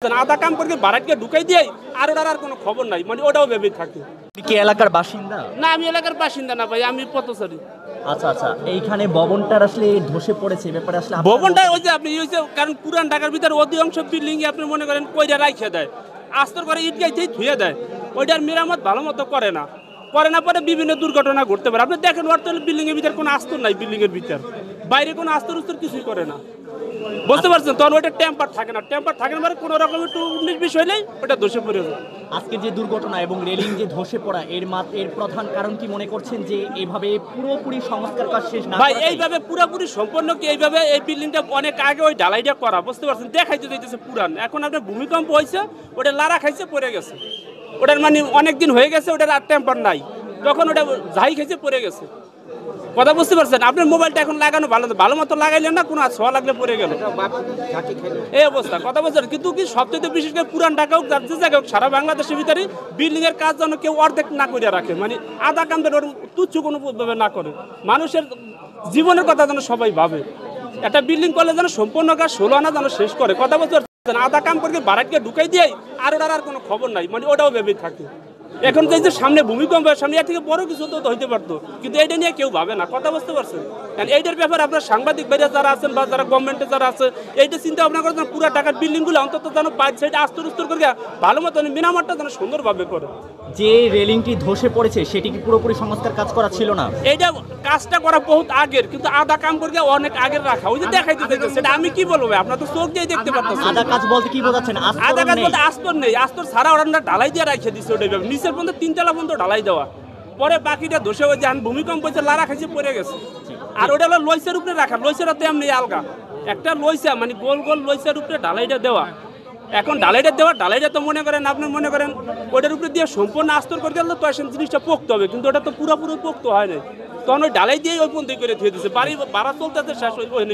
আধা কাম করে বাড়াইকে ঢুকাই দিয়ে আর ওটার আর কোনো খবর নাই, মানে ওটাও ভেবে থাকে। কি এলাকার বাসিন্দা? না, আমি এলাকার বাসিন্দা না ভাই, আমি পথচারী। আচ্ছা আচ্ছা, এইখানে ভবনটার আসলে ধসে পড়েছে, এই ব্যাপারে আসলে ভবনটা ওই যে আপনি হয়েছে, কারণ পুরান ঢাকার ভিতরে অধিকাংশ বিল্ডিং আপনি মনে করেন কইরা রাইখে দেয়, আস্তর করে ইট গাইতেই ধুয়ে দেয়, ওইটার মেরামত ভালো মতো করে না পরে বিভিন্ন দুর্ঘটনা ঘটতে পারে। আপনি দেখেন ওর তো বিল্ডিং এর ভিতরে কোনো আস্তর নাই, বিল্ডিং এর ভিতর বাইরে কোনো আস্তর উস্তর কিছুই করে না, বুঝতে পারছেন? তখন ওইটা টেম্পার থাকে না, মানে কোনো রকম একটু বিষয় নেই, ওটা ধসে পড়ে যায়। আজকে যে দুর্ঘটনা এবং রেলিং যে ধসে পড়া এর প্রধান কারণ কি মনে করছেন যে এইভাবে পুরোপুরি সংস্কার কাজ শেষ না ভাই? করাটাই? এইভাবে পুরোপুরি সম্পন্ন কি এইভাবে এই বিল্ডিংটা অনেক আগে ওই ঢালাইটা করা, বুঝতে পারছেন? দেখাইতে দিতেছে পুরান, এখন আপনার ভূমিকম্প হয়েছে, ওটা লারা খাইছে পড়ে গেছে, ওটার মানে অনেক দিন হয়ে গেছে, ওটার আর টেম্পার নাই, তখন ওটা ঝাই খাইছে পড়ে গেছে। কথা বুঝতে পারছেন? আপনার মোবাইলটা এখন লাগানো ভালো মতো লাগাইলেন না, কোনো ছোঁয়া লাগলে পড়ে গেল, এই অবস্থা। কথা বলছেন? কিন্তু কি সবচেয়ে বিশেষ করে পুরান ঢাকা হোক, যে জায়গা হোক, সারা বাংলাদেশের ভিতরে বিল্ডিং এর কাজ যেন কেউ অর্ধেক না করে রাখে, মানে আধা কাম যেন তুচ্ছ কোনো ভাবে না করে, মানুষের জীবনের কথা যেন সবাই ভাবে। একটা বিল্ডিং করলে যেন সম্পূর্ণ কাজ 16 আনা যেন শেষ করে। কথা বলতে পারছেন? আধা কাম করে বাড়াইকে ঢুকাই দিয়ে আর ওটার আর কোনো খবর নাই, মানে ওটাও ভেবে থাকে। এখন যে সামনে ভূমিকম্প, সামনে এর থেকে বড় কিছু তো হইতে পারতো, কিন্তু এইটা নিয়ে কেউ ভাবে না। কথা বুঝতে পারছেন? এইটার ব্যাপারে আপনার সাংবাদিক ভাইরা যারা আছেন বা যারা গভর্নমেন্টে যারা আছে, এইটা চিন্তা ভাবনা করে যেন পুরো ঢাকার বিল্ডিংগুলো অন্তত যেন বাইর সাইডে আস্তর উস্তর করে ভালো মতো মেরামতটা যেন সুন্দরভাবে করে। যে রেলিংটি ধসে পড়েছে সেটি কি পুরোপুরি সংস্কার কাজ করা ছিল না? এইটা কাজটা করা বহুত আগের, কিন্তু আধা কাম করে অনেক আগের রাখা, ওই যে দেখাইতে দেখতে, সেটা আমি কি বলবো? আপনার তো চোখ দিয়ে দেখতে পাচ্ছেন। আধা কাজ বলতে কি বোঝাচ্ছেন? আধা কাজ বলতে আস্তর নেই, আস্তর ছাড়া ওরা ঢালাই দিয়ে রাখে দিচ্ছে, ওটাই নিচের পর্যন্ত 3 তলা পর্যন্ত ঢালাই দেওয়া, পরে বাকিটা ধসে হয়ে যান, ভূমিকম্প হয়েছে, লারা খাইছে পড়ে গেছে। আর ওটা হলো লইসের উপরে রাখা, লইসের তেমনি আলগা একটা লইসা, মানে গোল গোল লইসের উপরে ঢালাইটা দেওয়া। এখন ঢালাইটা তো মনে করেন, আপনি মনে করেন ওটার উপরে দিয়ে সম্পূর্ণ আস্তর করে গেলে তো জিনিসটা পোক্ত হবে, কিন্তু ওটা তো পুরোপুরি পোক্ত হয় নাই, তখন ওই ঢালাই দিয়ে ওই পন্থী করে থুয়ে দিচ্ছে, বাড়ি ভাড়া চলতেছে শেষ ওই